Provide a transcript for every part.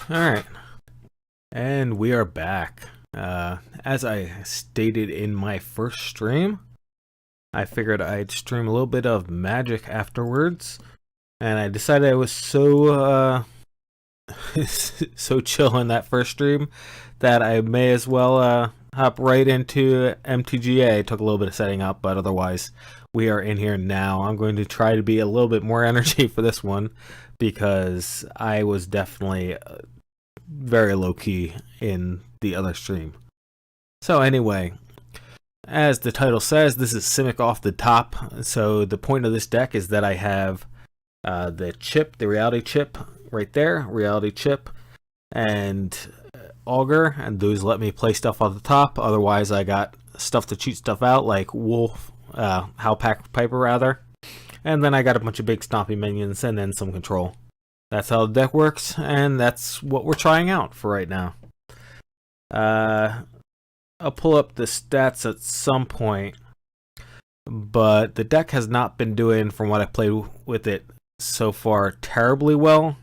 Alright, and we are back. As I stated in my first stream, I figured I'd stream a little bit of Magic afterwards, and I decided I was so so chill in that first stream that I may as well hop right into MTGA. It took a little bit of setting up, but otherwise we are in here now. I'm going to try to be a little bit more energy for this one because I was definitely very low key in the other stream. So anyway, as the title says, this is Simic off the top. So the point of this deck is that I have the chip, the reality chip right there, reality chip, and augur, and those let me play stuff off the top. Otherwise, I got stuff to cheat stuff out, like wolf, howpack piper rather, and then I got a bunch of big stompy minions and then some control. That's how the deck works, and that's what we're trying out for right now. I'll pull up the stats at some point, but the deck has not been doing, from what I played with it so far, terribly well.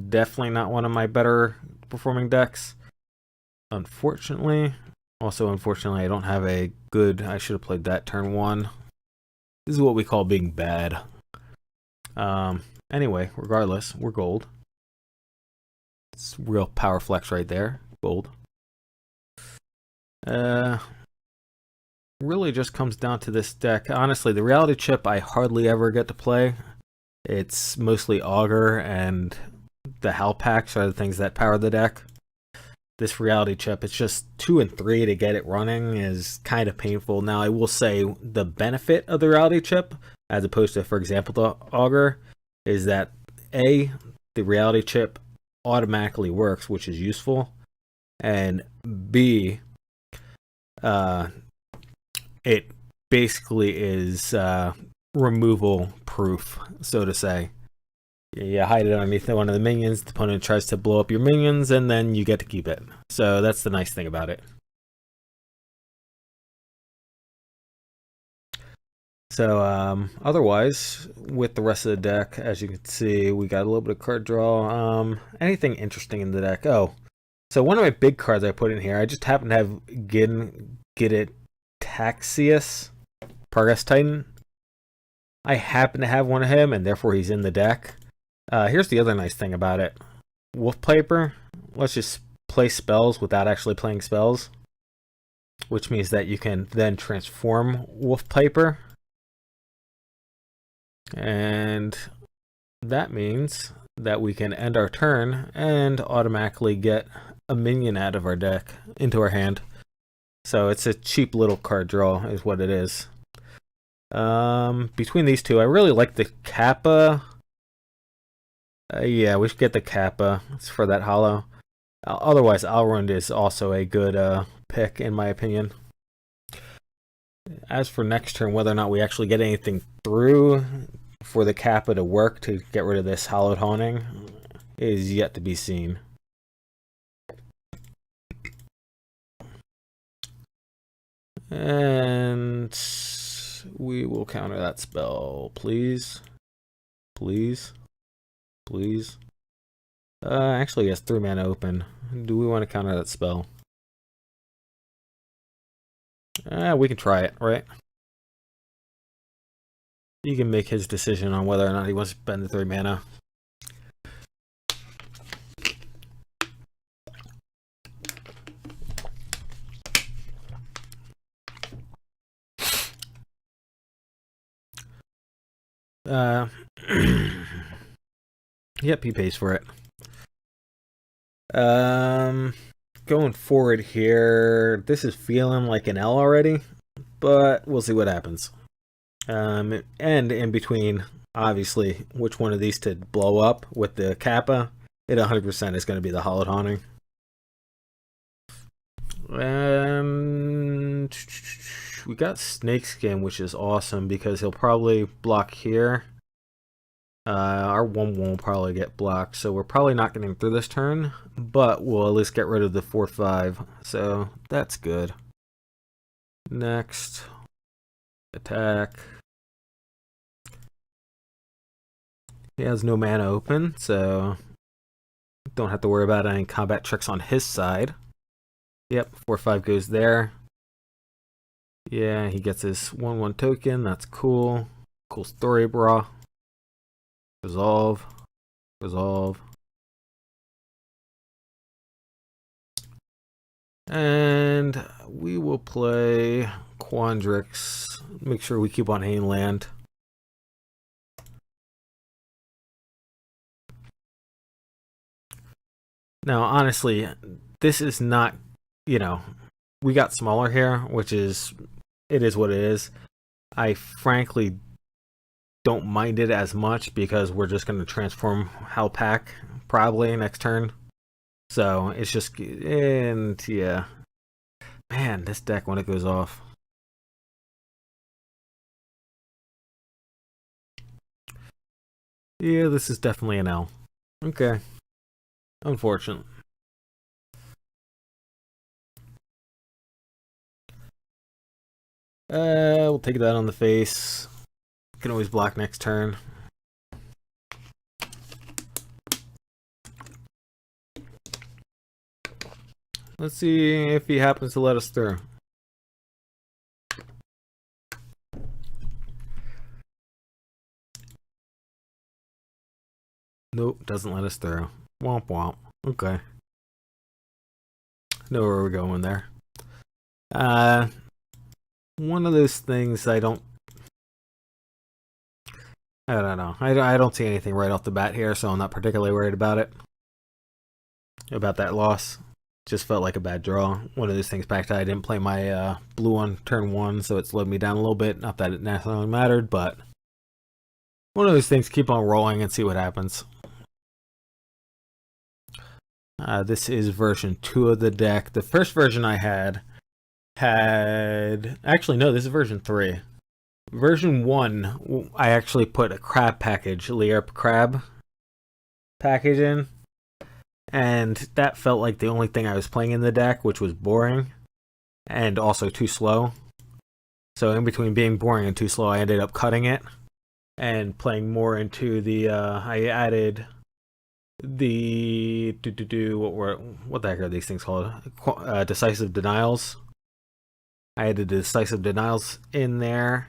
Definitely not one of my better performing decks, unfortunately. Also, unfortunately, I don't have a good... I should have played that turn one. This is what we call being bad. Anyway, regardless, we're gold. It's real power flex right there. Gold. Really just comes down to this deck. Honestly, the reality chip I hardly ever get to play. It's mostly augur and the howpacks are the things that power the deck. This reality chip, it's just 2 and 3 to get it running is kind of painful. Now, I will say the benefit of the reality chip, as opposed to, for example, the augur, is that A, the reality chip automatically works, which is useful, and B, it basically is removal proof, so to say. You hide it underneath one of the minions, the opponent tries to blow up your minions, and then you get to keep it. So that's the nice thing about it. So otherwise, with the rest of the deck, as you can see, we got a little bit of card draw. Anything interesting in the deck? Oh, so one of my big cards I put in here, I just happen to have Get it Taxius, Progress Titan. I happen to have one of him, and therefore he's in the deck. Here's the other nice thing about it. Wolf Piper, let's just play spells without actually playing spells, which means that you can then transform Wolf Piper. And that means that we can end our turn and automatically get a minion out of our deck into our hand. So it's a cheap little card draw is what it is. Between these two, I really like the Kappa. Yeah, we should get the Kappa. It's for that hollow. Otherwise, Alrund is also a good pick, in my opinion. As for next turn, whether or not we actually get anything through for the Kappa to work to get rid of this Hallowed Haunting is yet to be seen. And we will counter that spell, please. Please. Please. Actually, he has 3 mana open. Do we want to counter that spell? We can try it, right? He can make his decision on whether or not he wants to spend the 3 mana. Yep, he pays for it. Going forward here, this is feeling like an L already, but we'll see what happens. And in between, obviously, which one of these to blow up with the Kappa, it 100% is going to be the Hallowed Haunting. And we got Snakeskin, which is awesome because he'll probably block here. Our 1-1 will probably get blocked, so we're probably not getting through this turn, but we'll at least get rid of the 4-5, so that's good. Next, attack. He has no mana open, so don't have to worry about any combat tricks on his side. Yep, 4/5 goes there. Yeah, he gets his 1/1 token. That's cool. Cool story, brah. Resolve. Resolve. And we will play Quandrix. Make sure we keep on Hain land. Now, honestly, this is not, we got smaller here, which is, it is what it is. I frankly don't mind it as much because we're just going to transform Halpak probably next turn. So it's just, and yeah. Man, this deck when it goes off. Yeah, this is definitely an L. Okay. Unfortunate. We'll take that on the face. Can always block next turn. Let's see if he happens to let us through. Nope, doesn't let us through. Womp womp. Okay. Know where we're going there. One of those things I don't know. I don't see anything right off the bat here, so I'm not particularly worried about it. About that loss. Just felt like a bad draw. One of those things back to I didn't play my blue on turn 1, so it slowed me down a little bit. Not that it necessarily mattered, but one of those things, keep on rolling and see what happens. This is version 2 of the deck. The first version I had actually, no, this is version 3. Version 1, I actually put a crab package, Learp crab package in. And that felt like the only thing I was playing in the deck, which was boring and also too slow. So in between being boring and too slow, I ended up cutting it and playing more into the, I added the, what the heck are these things called? Decisive Denials. I added the Decisive Denials in there.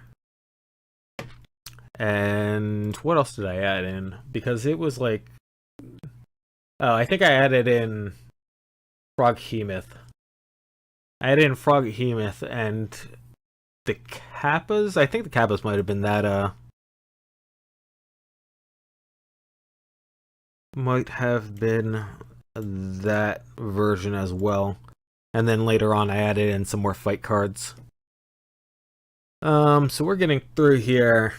And what else did I add in? Because it was like, oh, I think I added in Froghemoth. I added in Froghemoth and the Kappas. I think the Kappas might have been that, might have been that version as well. And then later on I added in some more fight cards. So we're getting through here.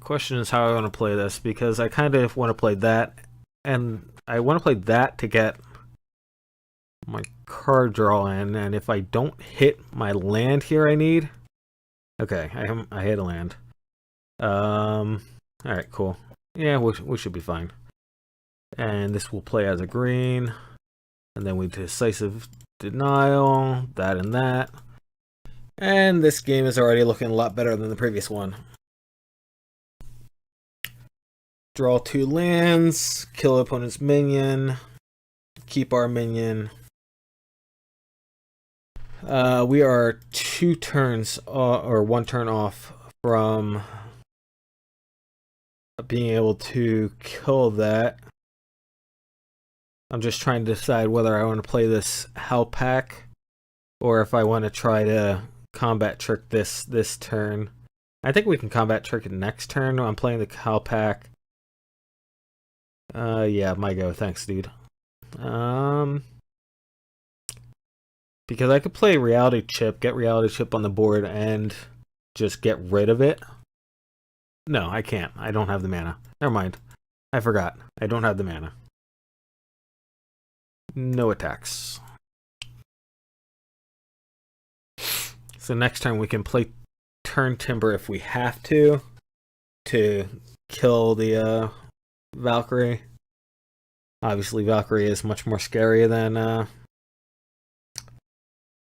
Question is how I want to play this, because I kind of want to play that, and I want to play that to get my card draw in, and if I don't hit my land here I need... Okay, I hit a land. Alright, cool. Yeah, we should be fine. And this will play as a green, and then we Decisive Denial, that and that. And this game is already looking a lot better than the previous one. Draw 2 lands, kill opponent's minion, keep our minion. We are 2 turns or 1 turn off from being able to kill that. I'm just trying to decide whether I want to play this Halpak or if I want to try to combat trick this turn. I think we can combat trick it next turn. I'm playing the Halpak. Yeah, my go. Thanks, dude. Because I could play Reality Chip, get Reality Chip on the board, and just get rid of it. No, I can't. I don't have the mana. Never mind. I forgot. I don't have the mana. No attacks. So next time we can play Turn Timber if we have to kill the Valkyrie. Obviously, Valkyrie is much more scary than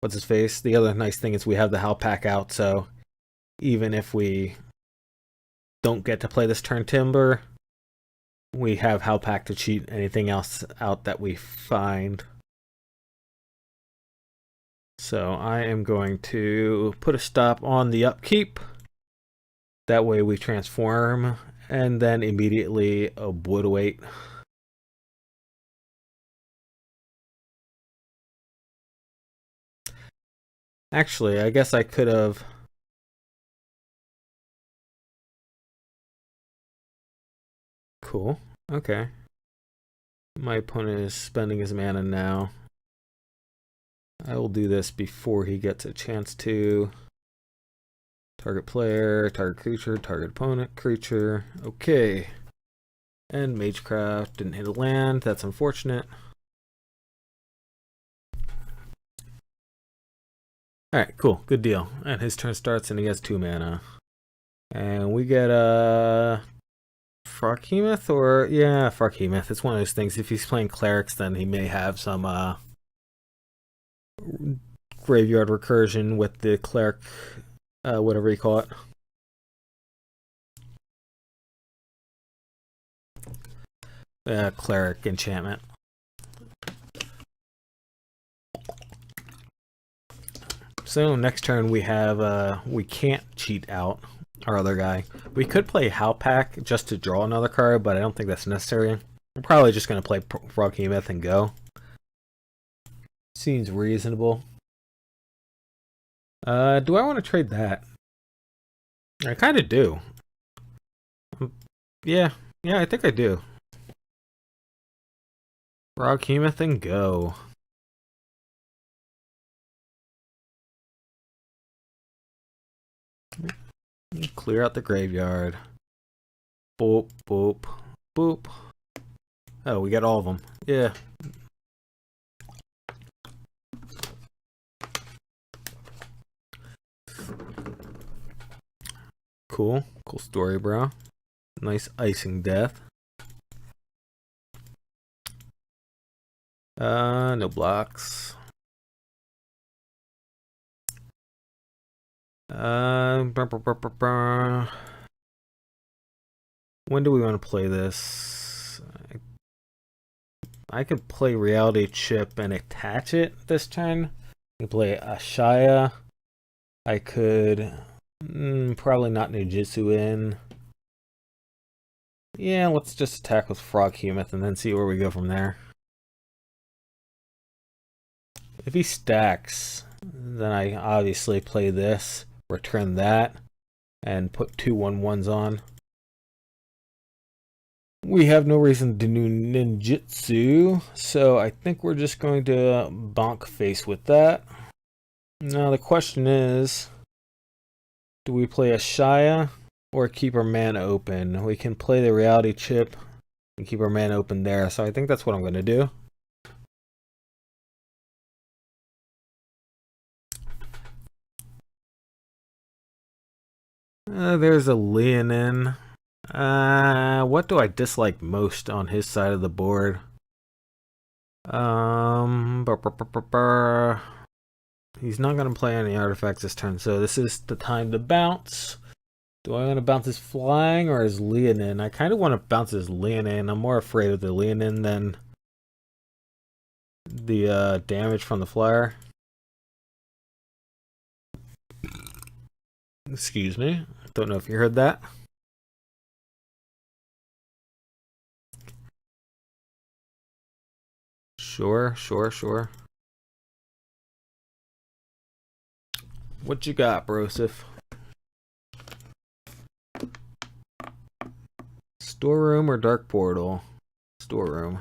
what's his face. The other nice thing is we have the Halpak out, so even if we don't get to play this turn Timber, we have Howpack to cheat anything else out that we find. So I am going to put a stop on the upkeep. That way we transform and then immediately obliterate. Actually, I guess I could have... Cool. Okay. My opponent is spending his mana now. I will do this before he gets a chance to. Target player, target creature, target opponent, creature. Okay. And Magecraft didn't hit a land. That's unfortunate. Alright, cool. Good deal. And his turn starts and he has 2 mana. And we get a Froghemoth, or yeah, Froghemoth. It's one of those things. If he's playing clerics, then he may have some graveyard recursion with the cleric, whatever you call it. Cleric enchantment. So next turn we have we can't cheat out our other guy. We could play Howpack just to draw another card, but I don't think that's necessary. We're probably just going to play Froghemoth and go. Seems reasonable. Do I want to trade that? I kind of do. Yeah, I think I do. Froghemoth and go. Clear out the graveyard. Boop, boop, boop. Oh, we got all of them. Yeah. Cool. Cool story, bro. Nice icing death. No blocks. When do we want to play this? I could play Reality Chip and attach it this turn. I could play Ashaya. I could probably not Nujitsu in. Yeah, let's just attack with Froghemoth and then see where we go from there. If he stacks, then I obviously play this, return that, and put 2 1/1s on. We have no reason to do ninjutsu, so I think we're just going to bonk face with that. Now the question is, do we play a Shaya or keep our mana open? We can play the Reality Chip and keep our mana open there, so I think that's what I'm going to do. There's a Leonin. What do I dislike most on his side of the board? He's not going to play any artifacts this turn, so this is the time to bounce. Do I want to bounce his flying or his Leonin? I kind of want to bounce his Leonin. I'm more afraid of the Leonin than the damage from the flyer. Excuse me. Don't know if you heard that. Sure. What you got, Broseph? Storeroom or Dark Portal? Storeroom.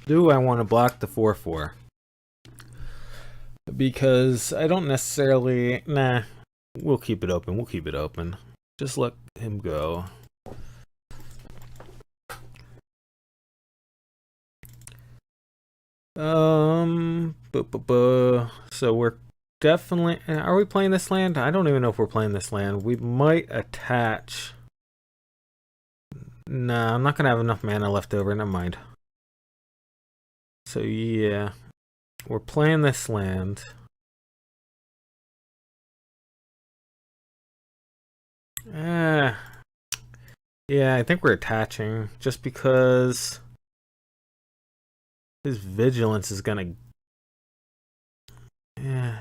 Do I want to block the 4/4? Because I don't necessarily... Nah, we'll keep it open. Just let him go. So we're definitely... Are we playing this land? I don't even know if we're playing this land. We might attach... Nah, I'm not going to have enough mana left over. Never mind. So yeah, we're playing this land. Eh, yeah, I think we're attaching just because his vigilance is gonna. Yeah.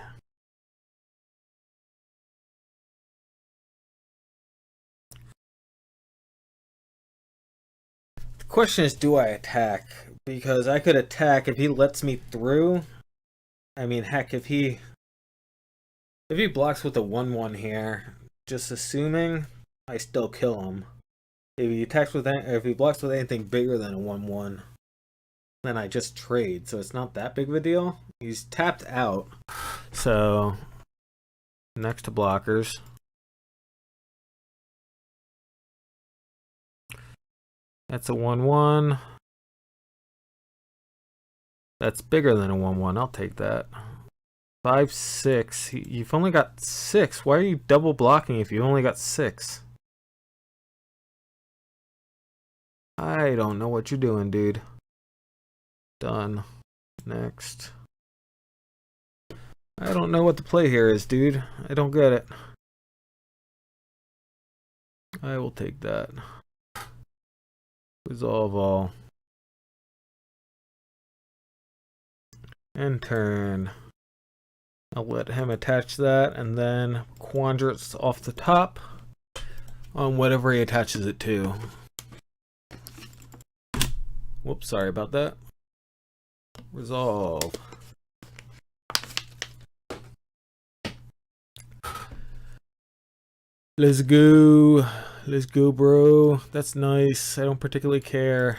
The question is, do I attack? Because I could attack if he lets me through. I mean, heck, if he blocks with a 1/1 here, just assuming I still kill him. If he attacks with if he blocks with anything bigger than a 1/1, then I just trade. So it's not that big of a deal. He's tapped out. So next to blockers. That's a 1/1. That's bigger than a 1/1. I'll take that. 5/6. You've only got 6. Why are you double blocking if you only got 6? I don't know what you're doing, dude. Done. Next. I don't know what the play here is, dude. I don't get it. I will take that. Resolve all. And turn. I'll let him attach that, and then Quandrats off the top on whatever he attaches it to. Whoops, sorry about that. Resolve. Let's go. Let's go, bro. That's nice. I don't particularly care.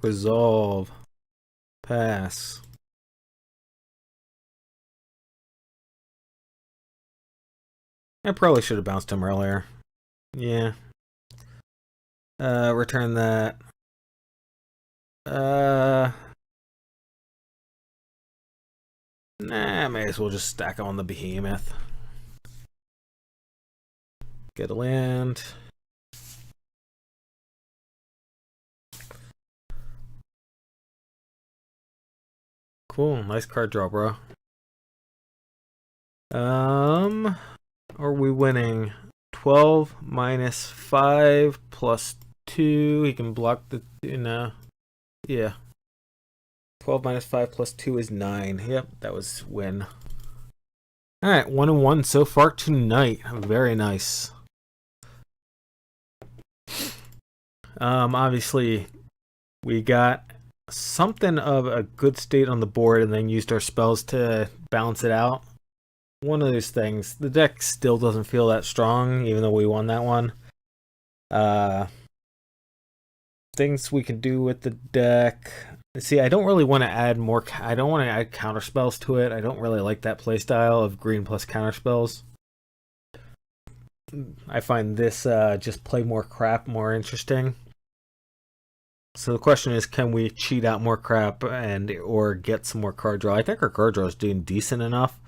Resolve. Pass. I probably should have bounced him earlier. Yeah. Return that. Nah, may as well just stack on the behemoth. Get a land. Cool, nice card draw, bro. Are we winning? 12 minus 5 plus 2. He can block the. Yeah. 12 minus 5 plus 2 is 9. Yep, that was win. Alright, 1-1 so far tonight. Very nice. Obviously, we got something of a good state on the board and then used our spells to balance it out. One of those things. The deck still doesn't feel that strong, even though we won that one. Things we can do with the deck. See, I don't really want to add more. I don't want to add counter spells to it. I don't really like that playstyle of green plus counter spells. I find this just play more crap more interesting. So the question is, can we cheat out more crap and or get some more card draw? I think our card draw is doing decent enough.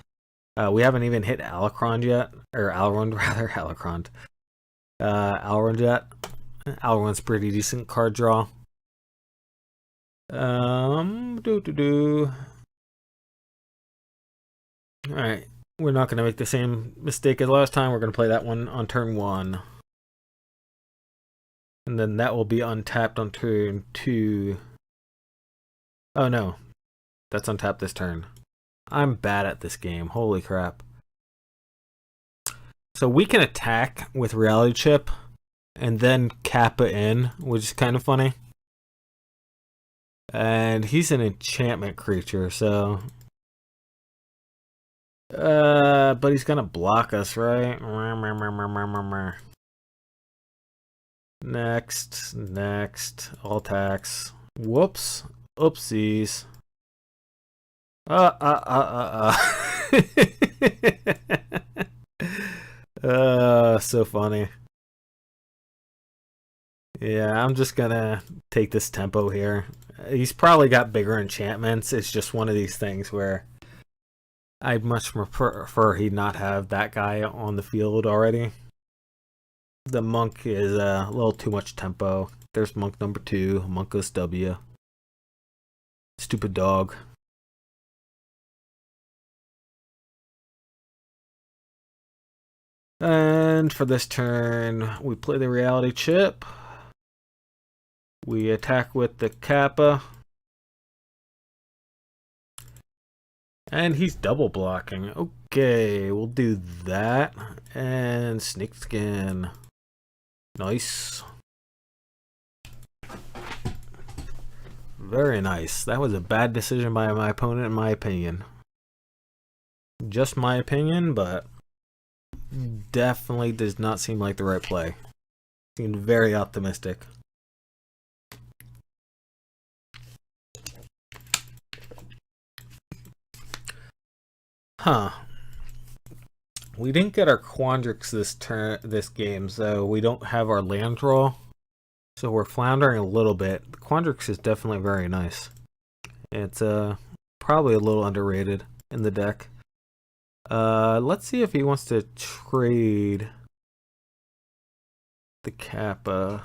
We haven't even hit Alacron yet, or Alrond rather, Alacron. Alrond yet. Alrond's pretty decent card draw. Alright, we're not going to make the same mistake as last time. We're going to play that one on turn 1. And then that will be untapped on turn 2. Oh no, that's untapped this turn. I'm bad at this game, holy crap. So we can attack with Reality Chip and then Kappa in, which is kind of funny. And he's an enchantment creature, so... but he's gonna block us, right? Next, all attacks. Whoops, oopsies. So funny. Yeah, I'm just gonna take this tempo here. He's probably got bigger enchantments. It's just one of these things where I'd much prefer he not have that guy on the field already. The monk is a little too much tempo. There's monk number 2. Monk goes W. Stupid dog. And for this turn, we play the reality chip. We attack with the Kappa. And he's double blocking. Okay, we'll do that. And Snake Skin. Nice. Very nice. That was a bad decision by my opponent, in my opinion. Just my opinion, but definitely does not seem like the right play. Seemed very optimistic. Huh. We didn't get our Quandrix this game, so we don't have our land draw. So we're floundering a little bit. The Quandrix is definitely very nice. It's probably a little underrated in the deck. Let's see if he wants to trade the Kappa.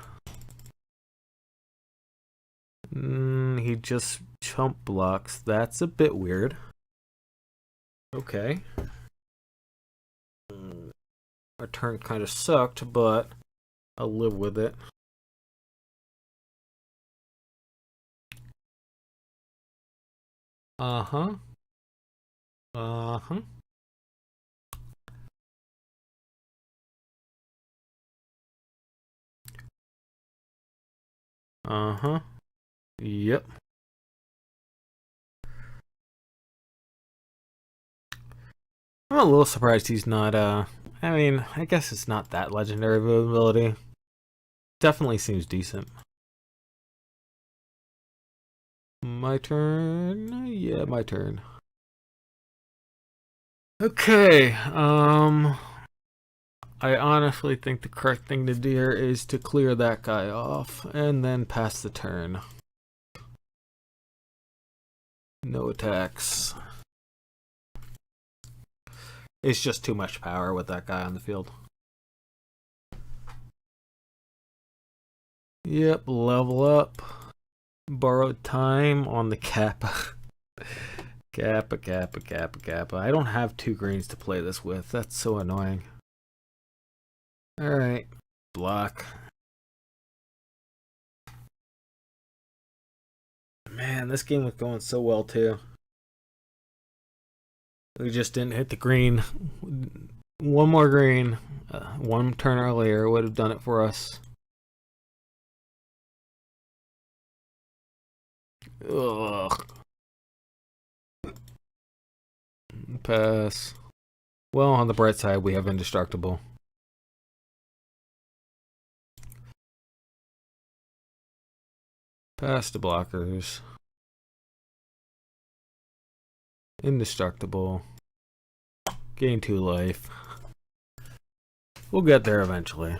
He just chump blocks. That's a bit weird. Okay. Our turn kind of sucked, but I'll live with it. Uh-huh. Uh-huh. Uh-huh. Yep. I'm a little surprised he's not, I mean, I guess it's not that legendary ability. Definitely seems decent. My turn? Yeah, my turn. Okay, I honestly think the correct thing to do here is to clear that guy off and then pass the turn. No attacks. It's just too much power with that guy on the field. Yep, level up. Borrowed time on the Kappa. Kappa, Kappa, Kappa, Kappa. I don't have 2 greens to play this with. That's so annoying. Alright. Block. Man, this game was going so well too. We just didn't hit the green. One more green. One turn earlier would have done it for us. Ugh. Pass. Well, on the bright side, we have Indestructible. Pass the blockers. Indestructible. Gain 2 life. We'll get there eventually.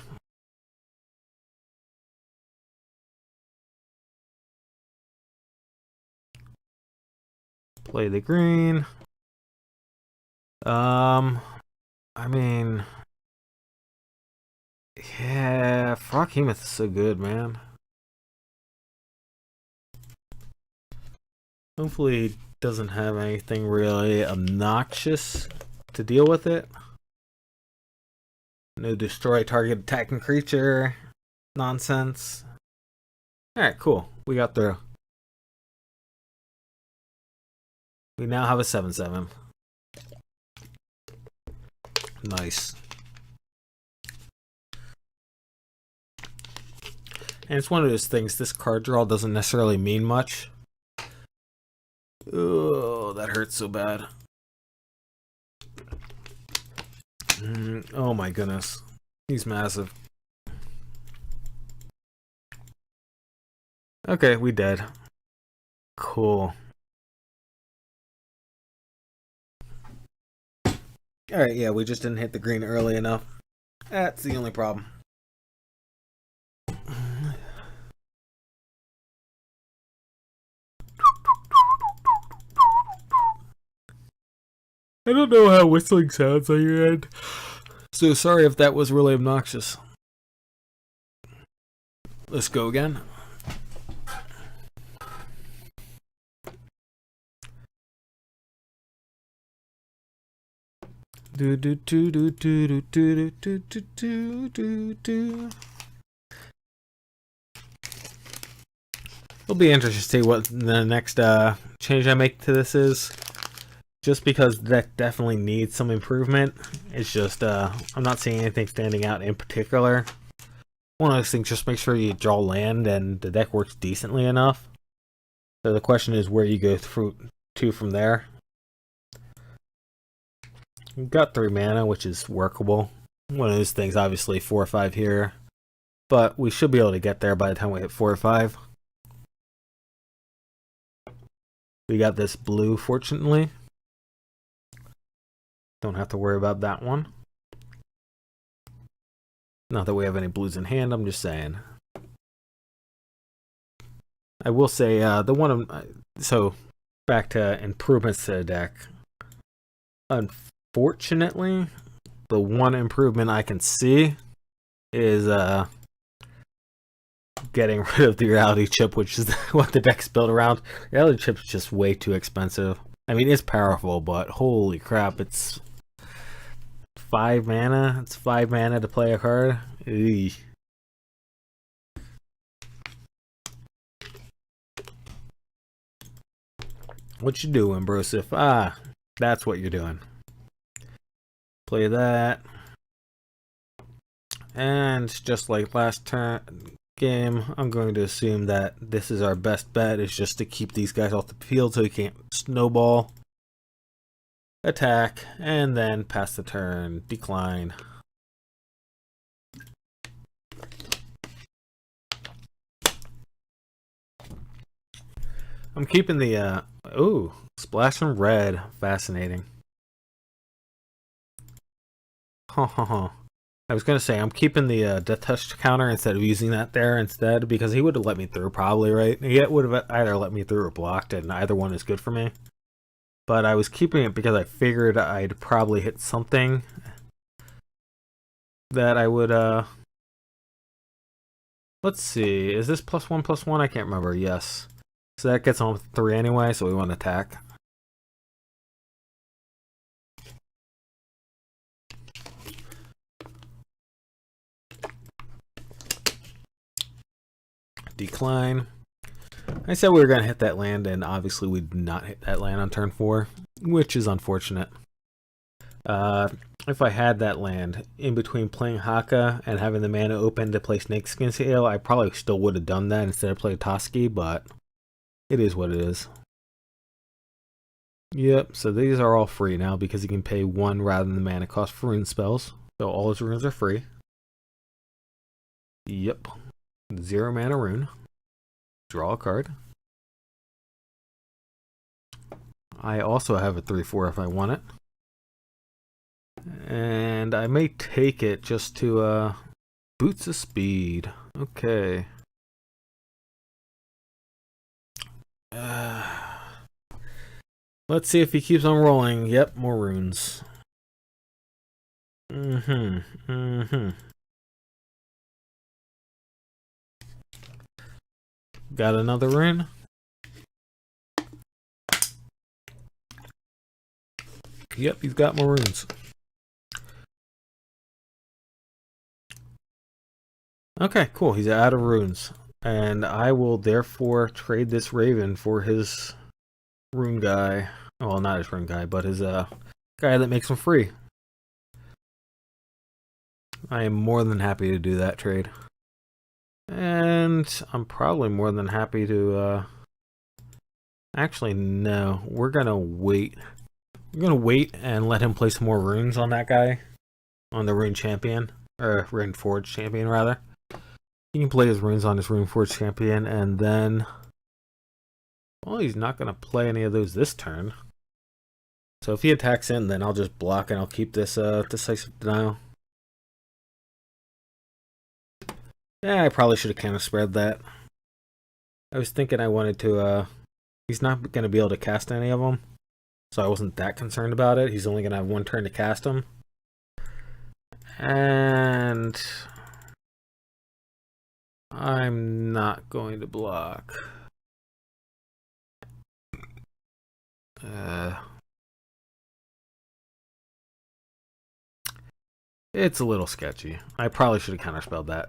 Play the green. I mean, yeah, Froghemoth is so good, man. Hopefully he doesn't have anything really obnoxious to deal with it. No destroy target attacking creature nonsense. Alright, cool. We got through. We now have a 7/7. Nice. And it's one of those things, this card draw doesn't necessarily mean much. Oh, that hurts so bad. Oh my goodness. He's massive. Okay, we dead. Cool. Alright, yeah, we just didn't hit the green early enough. That's the only problem. I don't know how whistling sounds on your end, so sorry if that was really obnoxious. Let's go again. Do do do do do do do do do do do. It'll be interesting to see what the next change I make to this is. Just because that definitely needs some improvement. It's just I'm not seeing anything standing out in particular. One of those things, just make sure you draw land and the deck works decently enough. So the question is where you go through to from there. We've got 3 mana, which is workable. One of those things, obviously 4 or 5 here. But we should be able to get there by the time we hit 4 or 5. We got this blue, fortunately. Don't have to worry about that one. Not that we have any blues in hand, I'm just saying. I will say, the one... So, back to improvements to the deck. Unfortunately, the one improvement I can see is getting rid of the reality chip, which is what the deck's built around. Reality chip is just way too expensive. I mean, it's powerful, but holy crap, it's 5 mana. It's 5 mana to play a card. Eey. What you doing, Brosif? Ah, that's what you're doing. Play that. And just like last game, I'm going to assume that this is our best bet, is just to keep these guys off the field so he can't snowball, attack, and then pass the turn, decline. I'm keeping the ooh, splash and red. Fascinating. I was gonna say I'm keeping the death touch counter instead of using that there instead, because he would have let me through probably, right? He would have either let me through or blocked it, and either one is good for me. But I was keeping it because I figured I'd probably hit something that I would let's see, is this +1/+1? I can't remember. Yes. So that gets on with 3 anyway, so we want to attack. Decline. I said we were going to hit that land, and obviously we did not hit that land on turn 4, which is unfortunate. If I had that land in between playing Haka and having the mana open to play Snakeskin Seal, I probably still would have done that instead of playing Toski, but it is what it is. Yep, so these are all free now because you can pay 1 rather than the mana cost for rune spells. So all his runes are free. Yep. 0 mana rune. Draw a card. I also have a 3/4 if I want it. And I may take it just to boots of speed. Okay. Let's see if he keeps on rolling. Yep, more runes. Got another rune. Yep, he's got more runes. Okay, cool. He's out of runes. And I will therefore trade this Raven for his rune guy. Well, not his rune guy, but his guy that makes him free. I am more than happy to do that trade. And I'm probably more than happy to actually no, we're gonna wait. We're gonna wait and let him play some more runes on that guy. On the rune champion. Or rune forge champion rather. He can play his runes on his rune forge champion, and then well, he's not gonna play any of those this turn. So if he attacks in, then I'll just block and I'll keep this decisive denial. Yeah, I probably should have kind of spread that. I was thinking I wanted to, he's not going to be able to cast any of them. So I wasn't that concerned about it. He's only going to have 1 turn to cast them. And I'm not going to block. It's a little sketchy. I probably should have counterspelled that.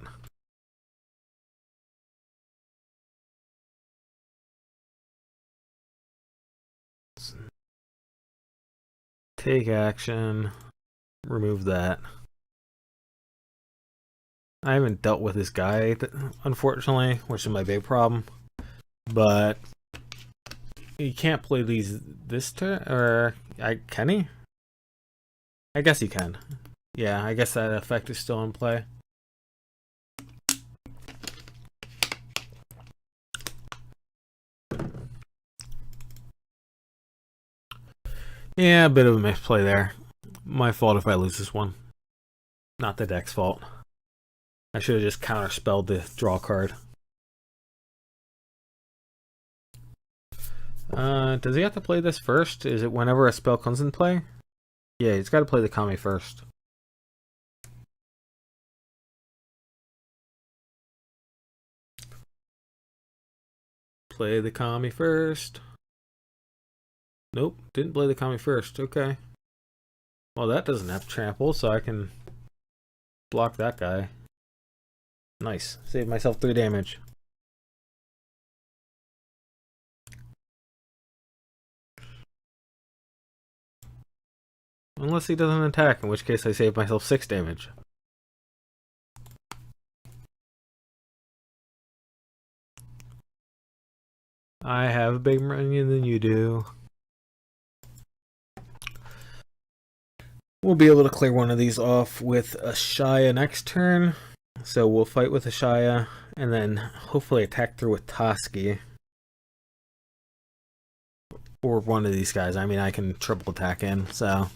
Take action. Remove that. I haven't dealt with this guy, unfortunately, which is my big problem. But you can't play these this turn, or can he? I guess he can. Yeah, I guess that effect is still in play. Yeah, a bit of a misplay there. My fault if I lose this one. Not the deck's fault. I should have just counterspelled the draw card. Does he have to play this first? Is it whenever a spell comes in play? Yeah, he's got to play the Kami first. Play the Kami first. Nope, didn't play the Kami first. Okay. Well, that doesn't have trample, so I can block that guy. Nice. Save myself 3 damage. Unless he doesn't attack, in which case I save myself 6 damage. I have a bigger minion than you do. We'll be able to clear one of these off with a Shaya next turn. So we'll fight with a Shaya and then hopefully attack through with Toski. Or one of these guys. I mean, I can triple attack in, so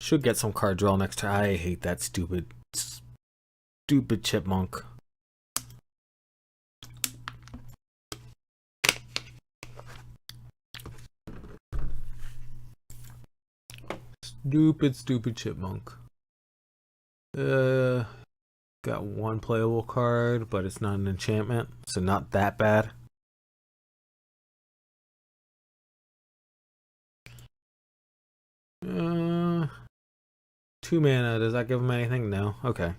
should get some card draw next turn. I hate that stupid chipmunk. Stupid chipmunk. Got one playable card, but it's not an enchantment, so not that bad. Two mana, does that give him anything? No. Okay.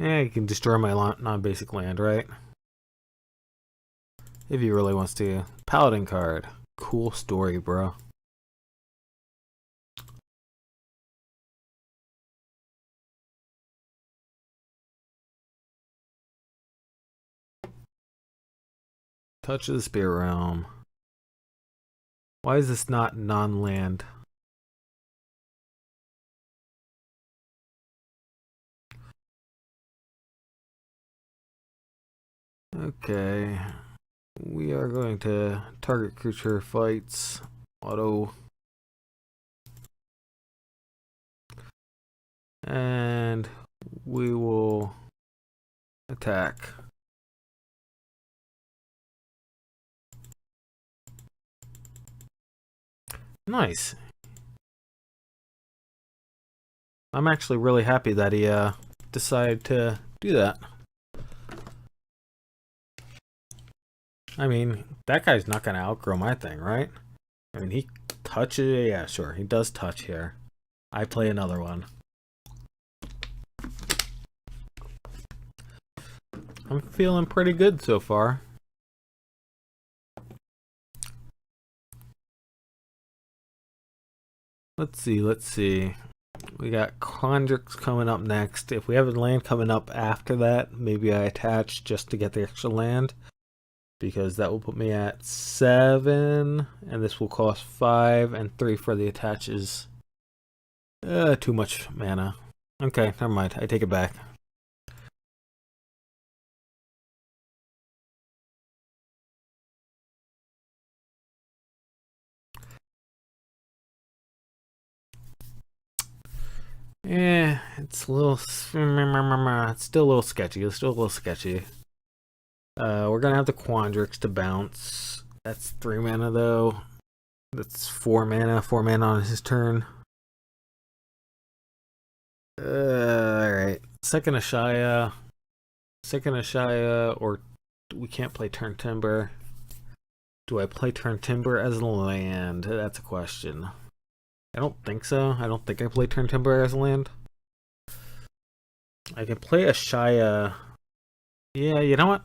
Yeah, you can destroy my non-basic land, right? If he really wants to. Paladin card. Cool story, bro. Touch of the Spirit Realm. Why is this not non-land? Okay. We are going to target creature fights. Auto. And we will attack. Nice. I'm actually really happy that he decided to do that. I mean, that guy's not going to outgrow my thing, right? I mean, he touches. Yeah, sure. He does touch here. I play another one. I'm feeling pretty good so far. Let's see. We got Conjurix coming up next. If we have a land coming up after that, maybe I attach just to get the extra land. Because that will put me at 7, and this will cost 5, and 3 for the attaches. Too much mana. Okay, never mind. I take it back. Yeah, it's a little. It's still a little sketchy. We're gonna have the Quandrix to bounce. That's 3 mana though. That's 4 mana. 4 mana on his turn. Alright. Second Ashaya, or we can't play Turn Timber. Do I play Turn Timber as a land? That's a question. I don't think so. I don't think I play Turn Timber as a land. I can play a Shia. Yeah, you know what?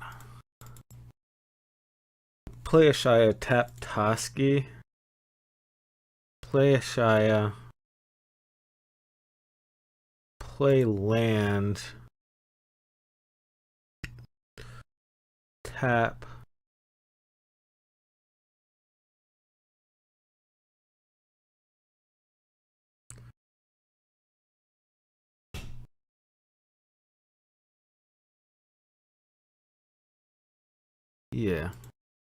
Play a Shia, tap Toski. Play a Shia. Play land. Tap. Yeah,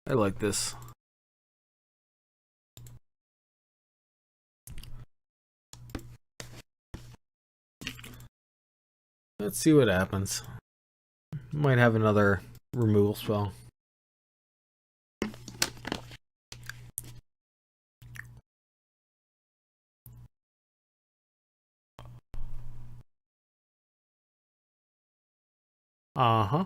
I like this. Let's see what happens. Might have another removal spell. Uh-huh.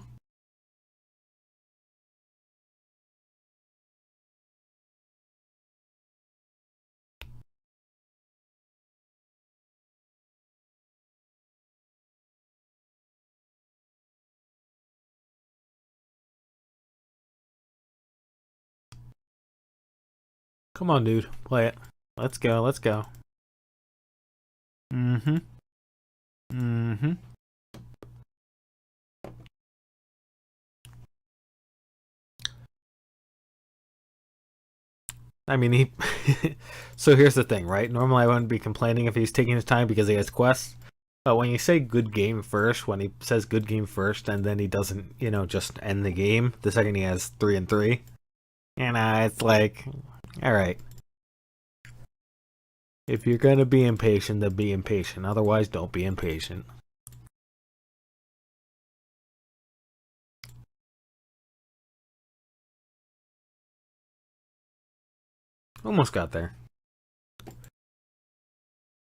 Come on, dude. Play it. Let's go. Let's go. Mm-hmm. Mm-hmm. I mean, he... So here's the thing, right? Normally I wouldn't be complaining if he's taking his time because he has quests. But when you say good game first, when he says good game first, and then he doesn't, just end the game the second he has 3 and 3, it's like, alright. If you're gonna be impatient, then be impatient. Otherwise, don't be impatient. Almost got there.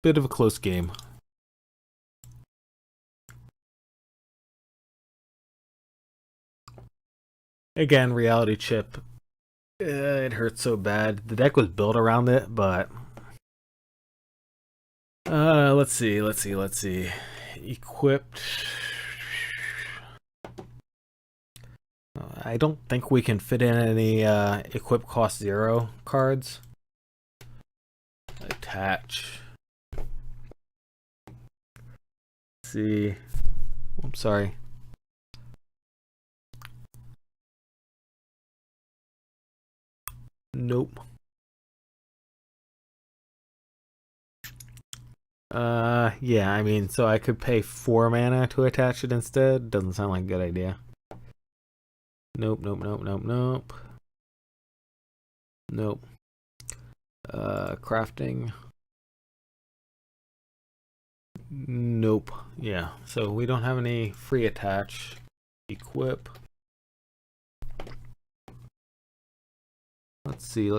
Bit of a close game. Again, reality chip. It hurts so bad. The deck was built around it, but... let's see. Equipped. I don't think we can fit in any equip cost 0 cards. Attach. Let's see. I'm sorry. Nope. Yeah, I mean, so I could pay 4 mana to attach it instead. Doesn't sound like a good idea. Nope. Nope. Crafting. Nope. Yeah, so we don't have any free attach. Equip. Let's see.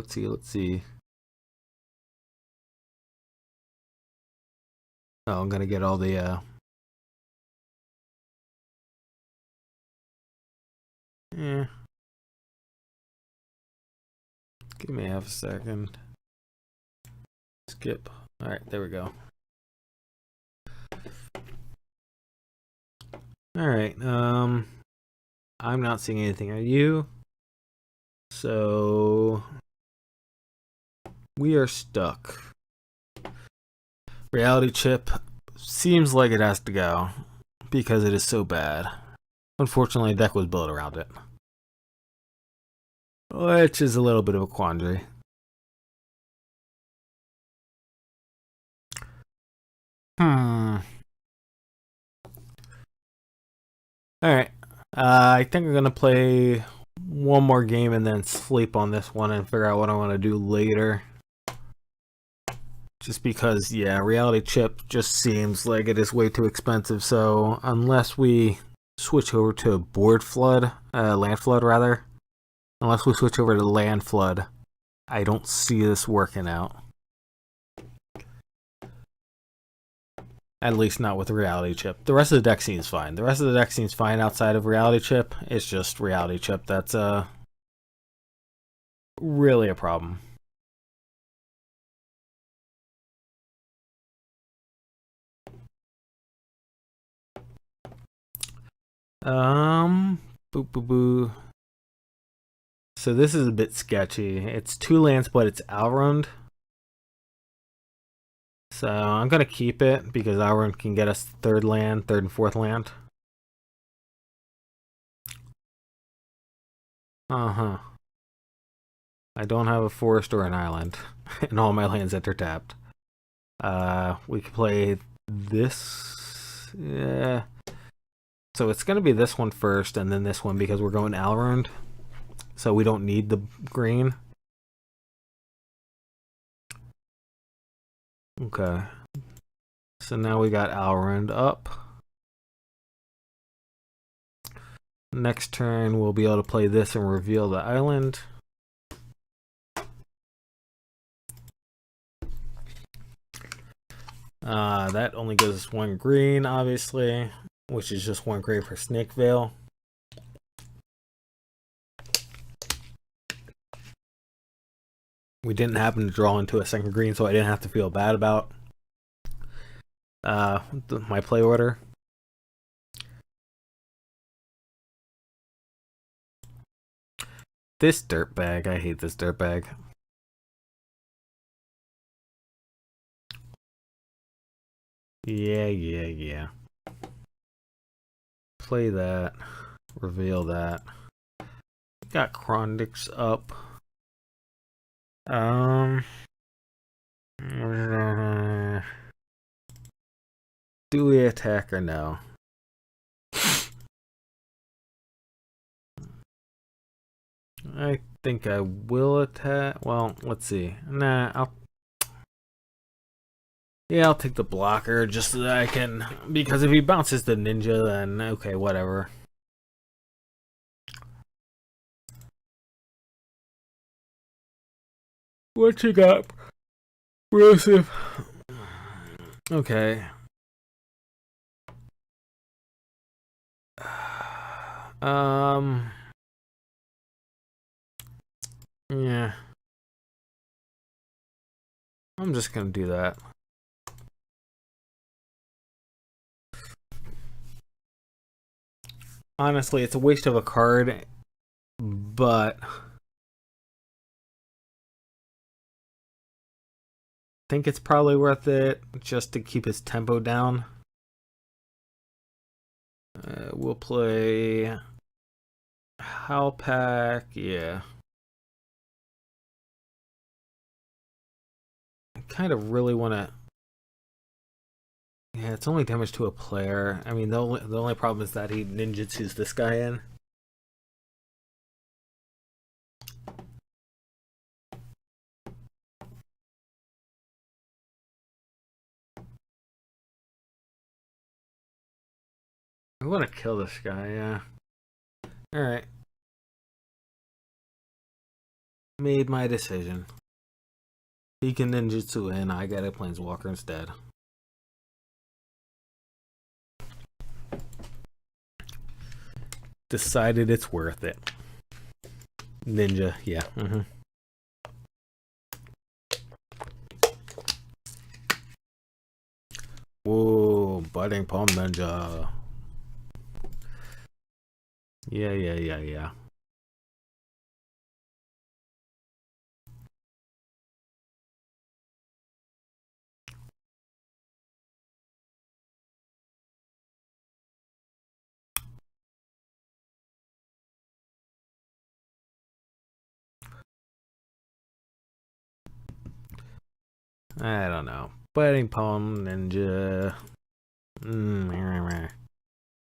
Oh, I'm gonna get all the yeah. Give me half a second. Skip. Alright, there we go. Alright, I'm not seeing anything. Are you? So we are stuck. Reality chip seems like it has to go because it is so bad. Unfortunately, the deck was built around it, which is a little bit of a quandary. Alright. I think I'm going to play one more game and then sleep on this one and figure out what I want to do later. Just because, yeah, reality chip just seems like it is way too expensive. So unless we switch over to board flood, land flood rather, unless we switch over to land flood, I don't see this working out. At least not with reality chip. The rest of the deck seems fine. The rest of the deck seems fine outside of reality chip. It's just reality chip that's really a problem. Boo boo boo. So this is a bit sketchy. It's 2 lands, but it's Alrund. So I'm gonna keep it because Alrund can get us third and fourth land. Uh-huh. I don't have a forest or an island, and all my lands enter tapped. We could play this. Yeah. So it's gonna be this one first, and then this one because we're going Alrund. So we don't need the green. Okay. So now we got Alrund up. Next turn, we'll be able to play this and reveal the island. That only gives us 1 green, obviously, which is just 1 gray for Snake Veil. We didn't happen to draw into a second green, so I didn't have to feel bad about my play order. This dirtbag, I hate this dirtbag. Yeah. Play that. Reveal that. Got Krondix up. Do we attack or no? I think I will attack. Well, let's see. Nah, I'll take the blocker just so that I can, because if he bounces the ninja, then okay, whatever. What you got, Broseph? Okay. Yeah. I'm just gonna do that. Honestly, it's a waste of a card, but I think it's probably worth it just to keep his tempo down. We'll play Howlpack, yeah. I kind of really want to. Yeah, it's only damage to a player. I mean, the only problem is that he ninjutsus this guy in. I want to kill this guy, yeah. Alright. Made my decision. He can ninjutsu in, I get a planeswalker instead. Decided it's worth it. Ninja, yeah. Whoa, budding palm ninja. Yeah. I don't know. Budding palm ninja.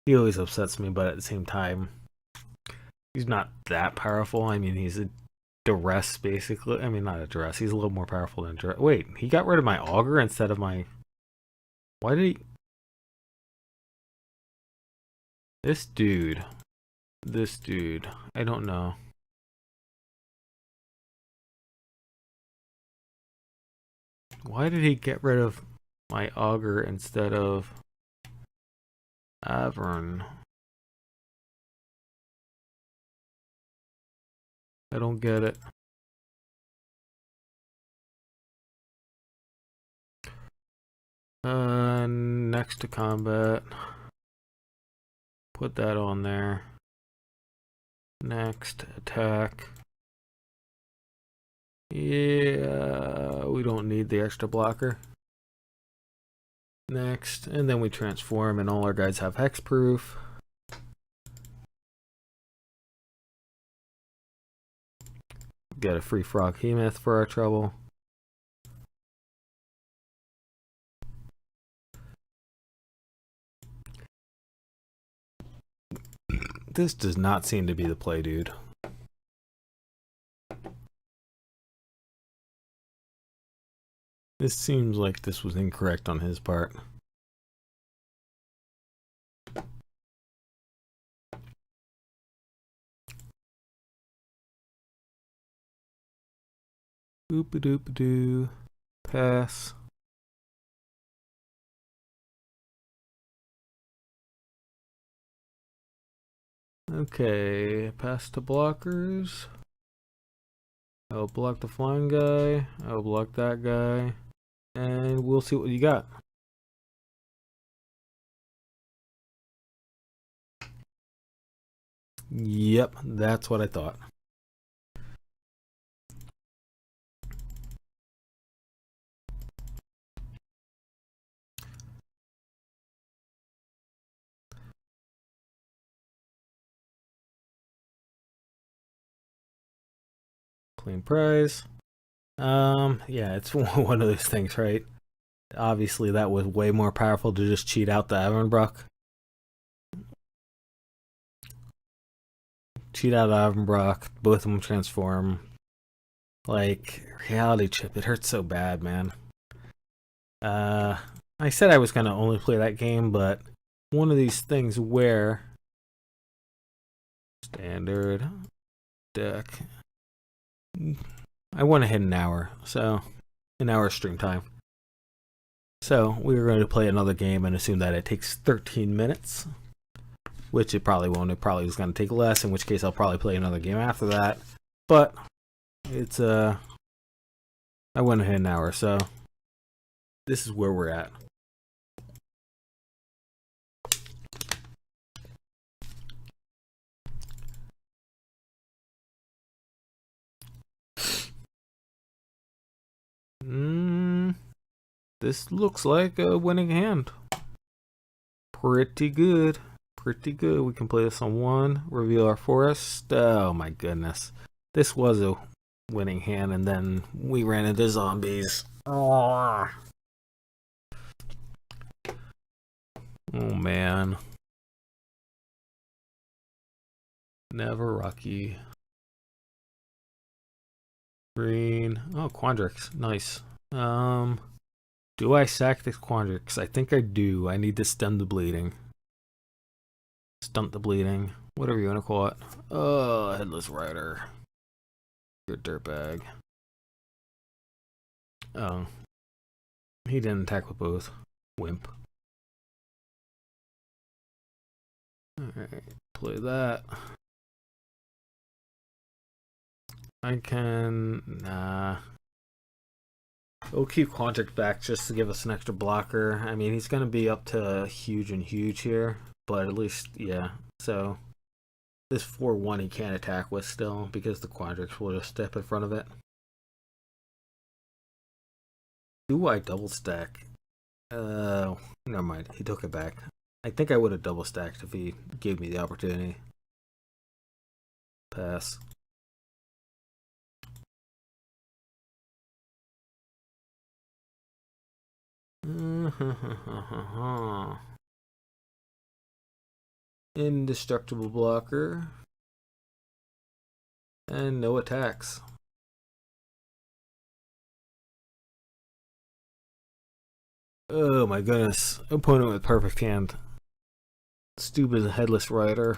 He always upsets me, but at the same time, he's not that powerful. I mean, he's a duress, basically. I mean, not a duress. He's a little more powerful than duress. Wait, he got rid of my augur instead of my. Why did he? This dude. I don't know. Why did he get rid of my augur instead of Avern? I don't get it. Next to combat. Put that on there. Next, attack. Yeah, we don't need the extra blocker. Next, and then we transform, and all our guys have hexproof. Get a free frog Hemoth for our trouble. This does not seem to be the play, dude. This seems like this was incorrect on his part. Oop-a-doop-a-doo. Pass. Okay, pass to blockers. I'll block the flying guy. I'll block that guy. And we'll see what you got. Yep, that's what I thought. Clean prize. Yeah, it's one of those things, right? Obviously, that was way more powerful to just cheat out the Avonbrook. Cheat out Avonbrook, both of them transform. Like, reality chip, it hurts so bad, man. I said I was gonna only play that game, but one of these things where standard deck. I want to hit an hour, so an hour stream time. So we're going to play another game and assume that it takes 13 minutes, which it probably won't. It probably is going to take less, in which case I'll probably play another game after that. But it's I want to hit an hour, so this is where we're at. This looks like a winning hand. Pretty good. Pretty good. We can play this on one. Reveal our forest. Oh my goodness. This was a winning hand, and then we ran into zombies. Oh man. Never Rocky. Green. Oh, Quandrix. Nice. Do I sack this Quandrix? I think I do. I need to stem the bleeding. Stunt the bleeding. Whatever you want to call it. Oh, Headless Rider. Good dirtbag. Oh. He didn't attack with both. Wimp. Alright, play that. I can... Nah. We'll keep Quandrix back just to give us an extra blocker. I mean, he's going to be up to huge and huge here, but at least, yeah. So, this 4-1 he can't attack with still, because the Quandrix will just step in front of it. Do I double stack? Never mind. He took it back. I think I would have double stacked if he gave me the opportunity. Pass. Indestructible blocker. And no attacks. Oh my goodness. Opponent with perfect hand. Stupid Headless Rider.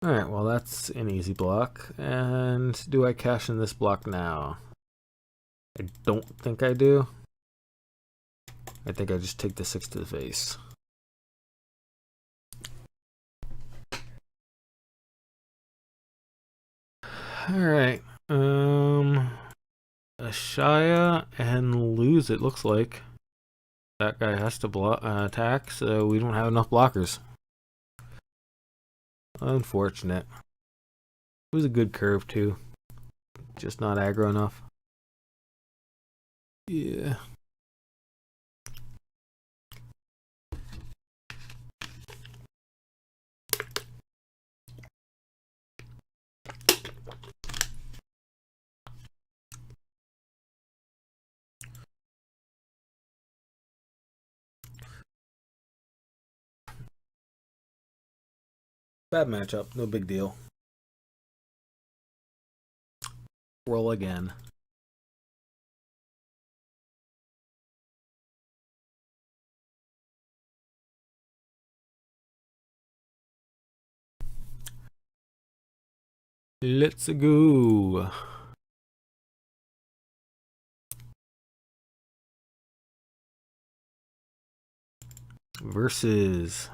Alright, well that's an easy block. And do I cash in this block now? I don't think I do. I think I just take the 6 to the face. Alright. Ashaya and lose, it looks like. That guy has to attack, so we don't have enough blockers. Unfortunate. It was a good curve too. Just not aggro enough. Yeah. Bad matchup, no big deal. Roll again. Let's go. Versus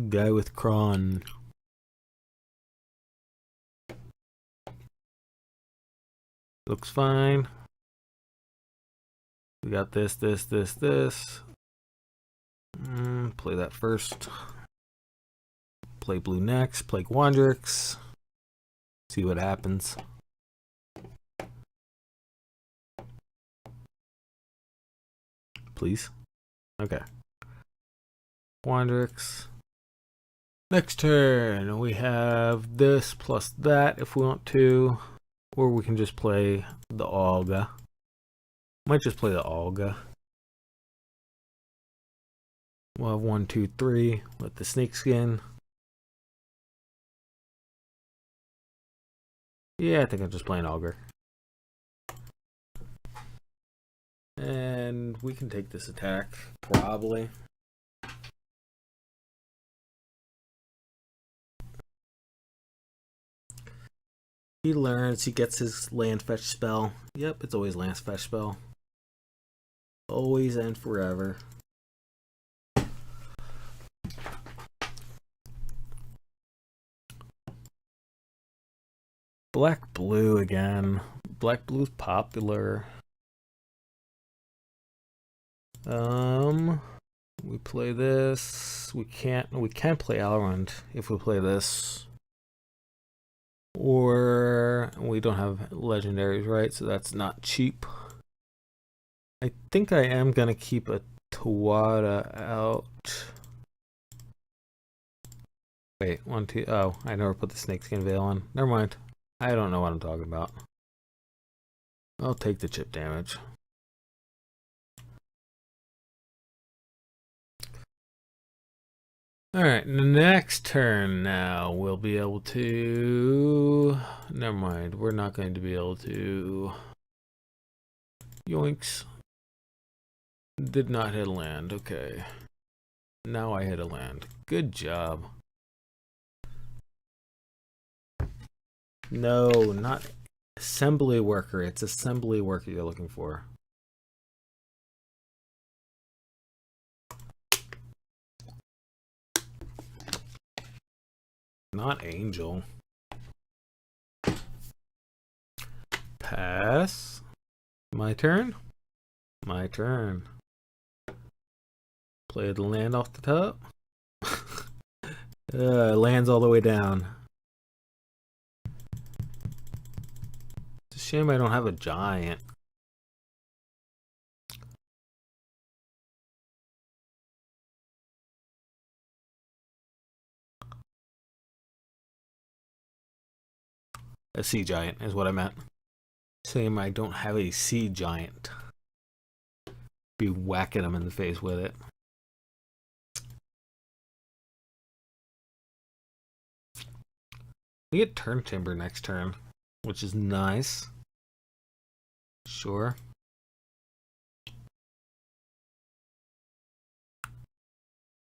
guy with Kron. Looks fine. We got this. Play that first. Play blue next. Play Quandrix. See what happens. Please. Okay. Quandrix. Next turn, we have this plus that if we want to. Or we can just play the Olga. Might just play the Olga. We'll have 1, 2, 3 with the snake skin. Yeah, I think I'm just playing Augur. And we can take this attack, probably. He learns, he gets his land fetch spell. Yep, it's always land fetch spell. Always and forever. Black blue again. Black blue's popular. We play this. We can't play Alrond if we play this. Or we don't have legendaries, right? So that's not cheap. I think I am gonna keep a Tawada out. Wait, 1, 2. Oh, I never put the snakeskin veil on. Never mind. I don't know what I'm talking about. I'll take the chip damage. Alright, next turn now we'll be able to... Never mind, we're not going to be able to... Yoinks. Did not hit a land, okay. Now I hit a land. Good job. No, not assembly worker. It's assembly worker you're looking for. Not angel. Pass. My turn? My turn. Play the land off the top. Lands all the way down. It's a shame I don't have a giant. A sea giant is what I meant. Shame I don't have a sea giant. Be whacking them in the face with it. We get turn timber next turn, which is nice. Sure.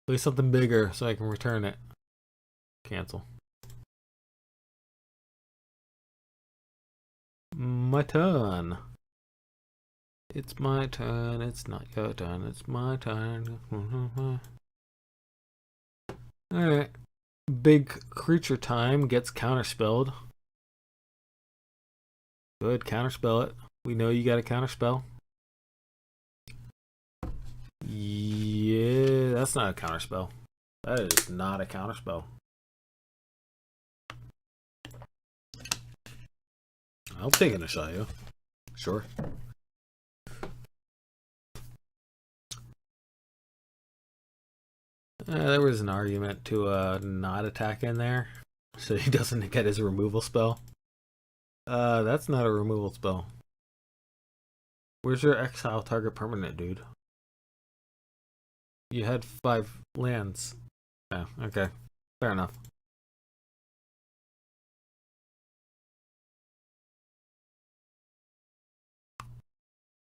Play something bigger so I can return it. Cancel. My turn. It's my turn. It's not your turn. It's my turn. Alright. Big creature time gets counterspelled. Good, counterspell it. We know you got a counterspell. Yeah, that's not a counterspell. That is not a counterspell. I'll take it a shot, yeah. Sure. There was an argument to not attack in there, so he doesn't get his removal spell. That's not a removal spell. Where's your exile target permanent, dude? You had 5 lands. Yeah, okay. Fair enough.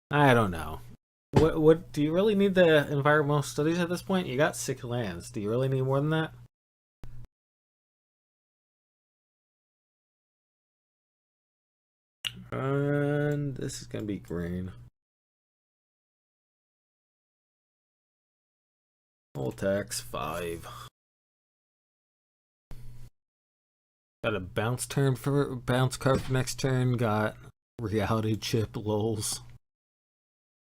I don't know. What do you really need the environmental studies at this point? You got 6 lands. Do you really need more than that? And this is gonna be green. Full tax 5. Got a bounce turn for bounce card for next turn. Got reality chip lols.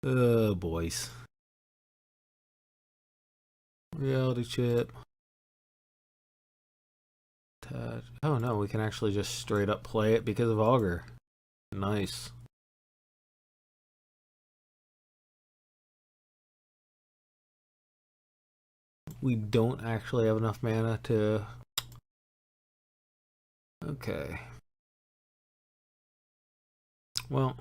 Oh boys. Reality chip. Oh no, we can actually just straight up play it because of Augur. Nice. We don't actually have enough mana to... Okay. Well,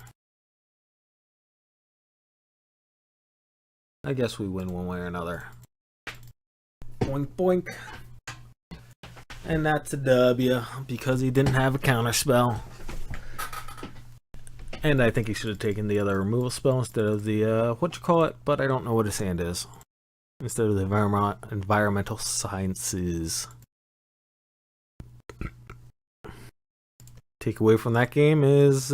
I guess we win one way or another. Boink boink. And that's a W because he didn't have a counter spell. And I think he should have taken the other removal spell instead of the, what you call it, but I don't know what his hand is. Instead of the environmental sciences. Takeaway from that game is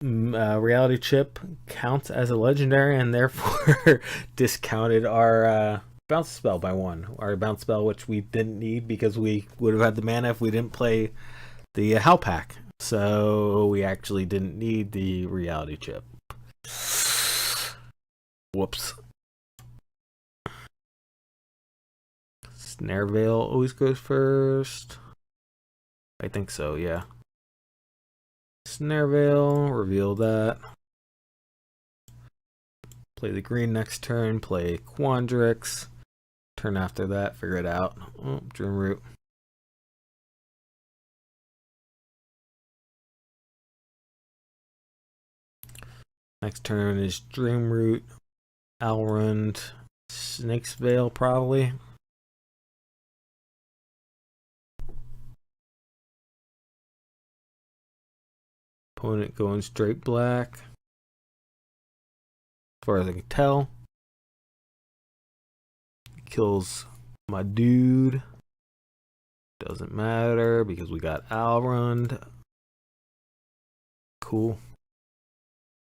reality chip counts as a legendary and therefore discounted our bounce spell by 1. Our bounce spell, which we didn't need because we would have had the mana if we didn't play the Howl Pack. So we actually didn't need the reality chip. Whoops. Snare Veil always goes first. I think so, yeah. Snare Veil, reveal that. Play the green next turn, play Quandrix. Turn after that, figure it out. Oh, Dreamroot. Next turn is Dreamroot, Alrund, Snake's Veil probably. Opponent going straight black. As far as I can tell. Kills my dude. Doesn't matter because we got Alrund. Cool.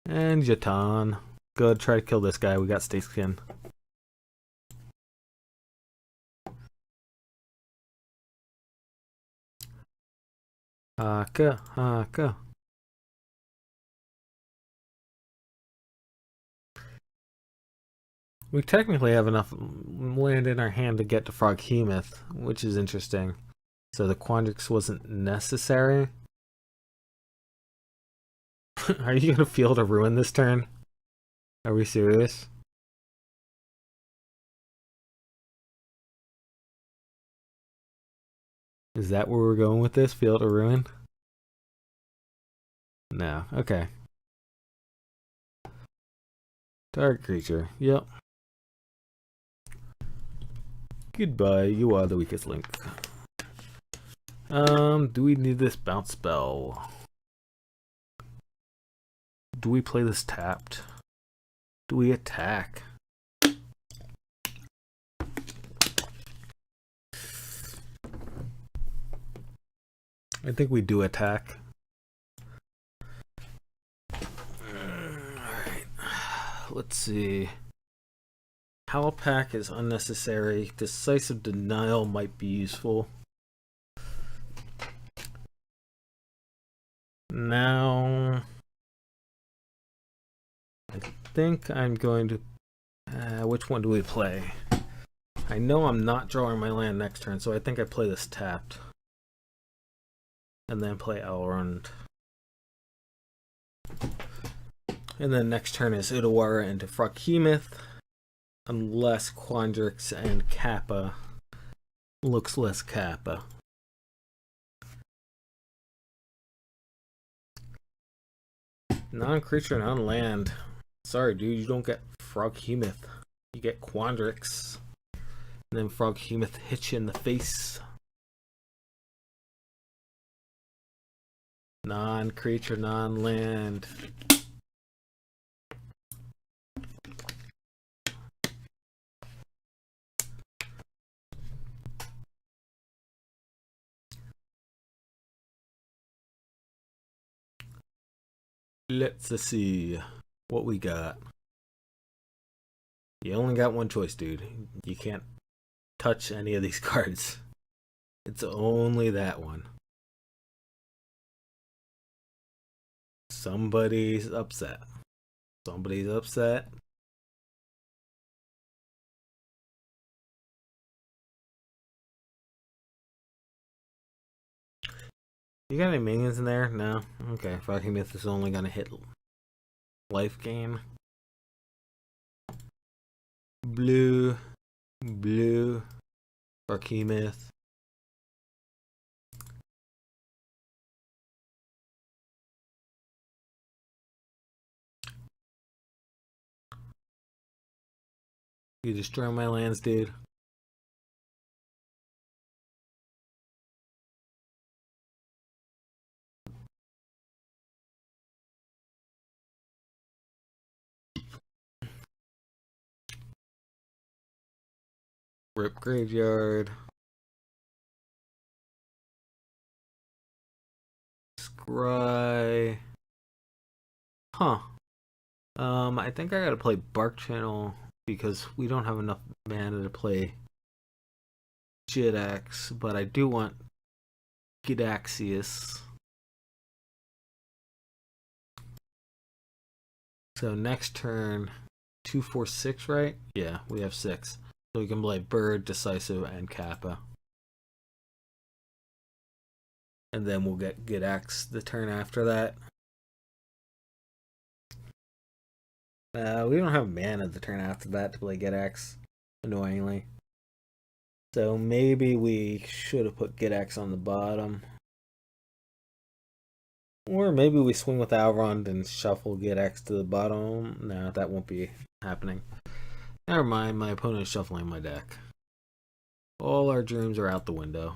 And Jatan. Good, try to kill this guy. We got Stay Skin. Haka, haka. We technically have enough land in our hand to get to Froghemoth, which is interesting. So the Quandrix wasn't necessary. Are you gonna Field of Ruin this turn? Are we serious? Is that where we're going with this? Field of Ruin? No. Okay. Target creature. Yep. Goodbye. You are the weakest link. Do we need this bounce spell? Do we play this tapped? Do we attack? I think we do attack. Alright. Let's see. Howl Pack is unnecessary. Decisive Denial might be useful. Now, think I'm going to... which one do we play? I know I'm not drawing my land next turn, so I think I play this tapped. And then play Elrond. And then next turn is Udawara into Froghemoth. Unless Quandrix and Kappa looks less Kappa. Non-creature, non-land. Sorry, dude, you don't get Froghemoth. You get Quandrix. And then Froghemoth hits you in the face. Non-creature, non-land. Let's see what we got. You only got one choice, dude. You can't touch any of these cards. It's only that one. Somebody's upset. Somebody's upset. You got any minions in there? No? Okay, Froghemoth is only gonna hit life gain. Blue. Blue. Froghemoth. You destroy my lands, dude. Rip graveyard. Scry. Huh. I think I gotta play Bark Channel because we don't have enough mana to play Jidax, but I do want Gidaxius. So next turn, 2, 4, 6, right? Yeah, we have 6. So we can play Bird, Decisive, and Kappa. And then we'll get Gidax the turn after that. We don't have mana the turn after that to play Gidax, annoyingly. So maybe we should have put Gidax on the bottom. Or maybe we swing with Elrond and shuffle Gidax to the bottom. No, that won't be happening. Never mind, my opponent is shuffling my deck. All our dreams are out the window.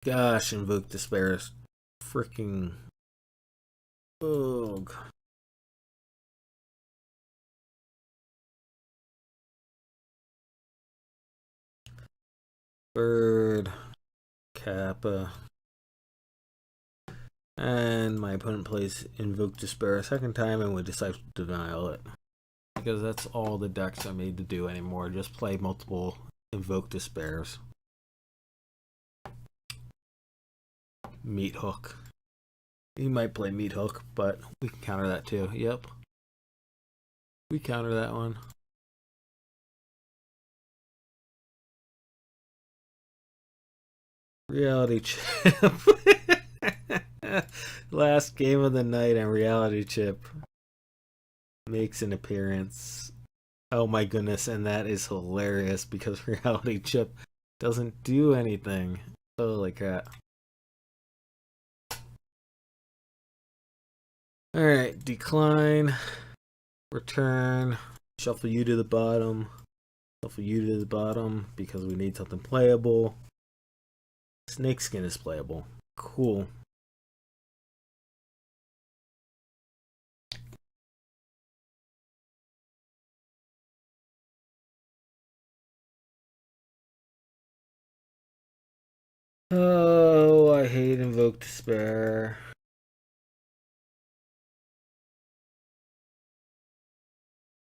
Gosh, Invoke Despair is freaking... Ugh. Bird, Kappa, and my opponent plays Invoke Despair a second time, and we decide to denial it. Because that's all the decks are made to do anymore, just play multiple Invoke Despairs. Meat Hook. He might play Meat Hook, but we can counter that too. Yep. We counter that one. Reality Chip. Last game of the night and Reality Chip makes an appearance. Oh my goodness, and that is hilarious because Reality Chip doesn't do anything. Holy crap. Alright, decline. Return. Shuffle you to the bottom. Shuffle you to the bottom because we need something playable. Snakeskin is playable. Cool. Oh, I hate Invoke Despair.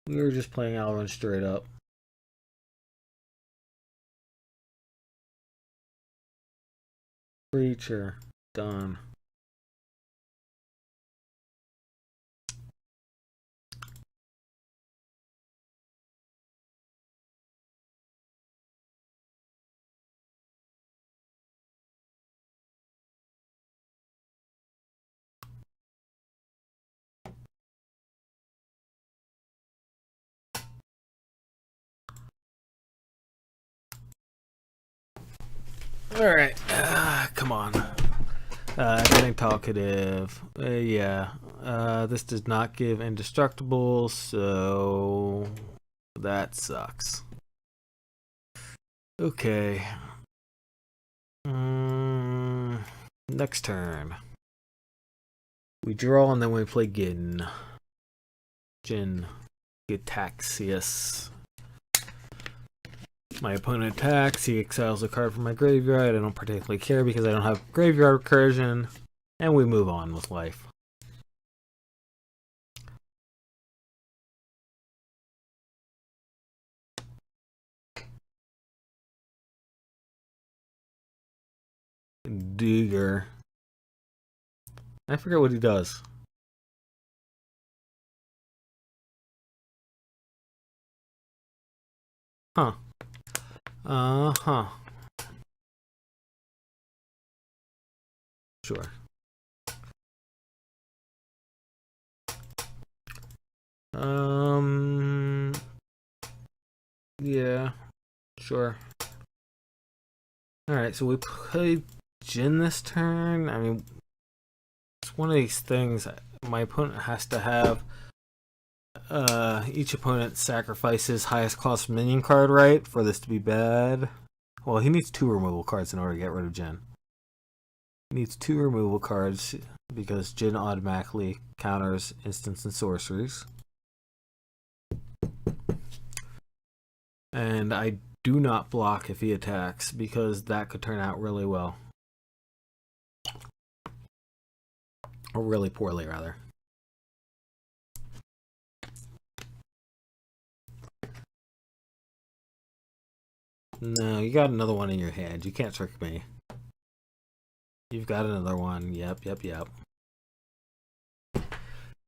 We were just playing Alvin straight up. Creature. Done. Alright, come on. Getting talkative. Yeah. This does not give indestructible, so that sucks. Okay. Next turn. We draw and then we play Gin. Gitaxias. My opponent attacks, he exiles a card from my graveyard. I don't particularly care because I don't have graveyard recursion. And we move on with life. Digger. I forget what he does. Huh. Uh-huh. Sure. Yeah. Sure. Alright, so we play Jin this turn. I mean, it's one of these things my opponent has to have. Each opponent sacrifices highest cost minion card, right, for this to be bad. Well, he needs 2 removal cards in order to get rid of Jin. He needs 2 removal cards because Jin automatically counters instants and sorceries. And I do not block if he attacks because that could turn out really well. Or really poorly, rather. No, you got another one in your hand. You can't trick me. You've got another one. Yep.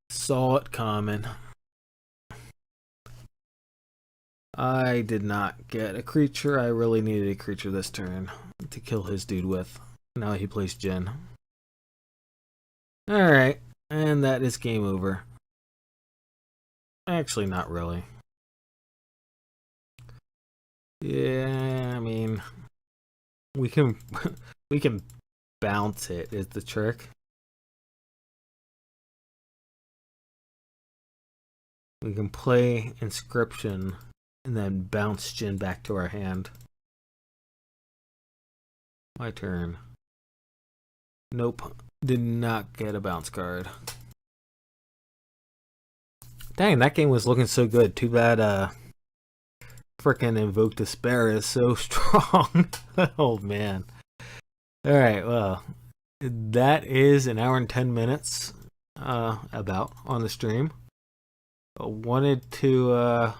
Saw it coming. I did not get a creature. I really needed a creature this turn to kill his dude with. Now he plays Jin. Alright, and that is game over. Actually, not really. Yeah, I mean, we can bounce it is the trick. We can play Inscription and then bounce Jin back to our hand. My turn. Nope, did not get a bounce card. Dang, that game was looking so good. Too bad frickin' Invoke Despair is so strong. Oh man. Alright, well, that is an hour and 10 minutes about on the stream. I wanted to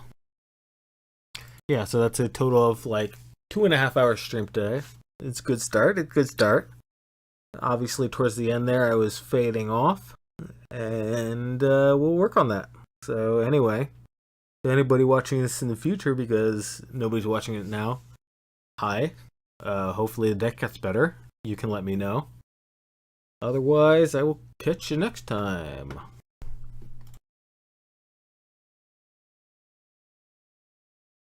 yeah, so that's a total of like 2.5 hours stream today. It's a good start. Obviously towards the end there I was fading off, and we'll work on that. So anyway, to anybody watching this in the future, because nobody's watching it now, hi. Hopefully the deck gets better. You can let me know. Otherwise, I will catch you next time.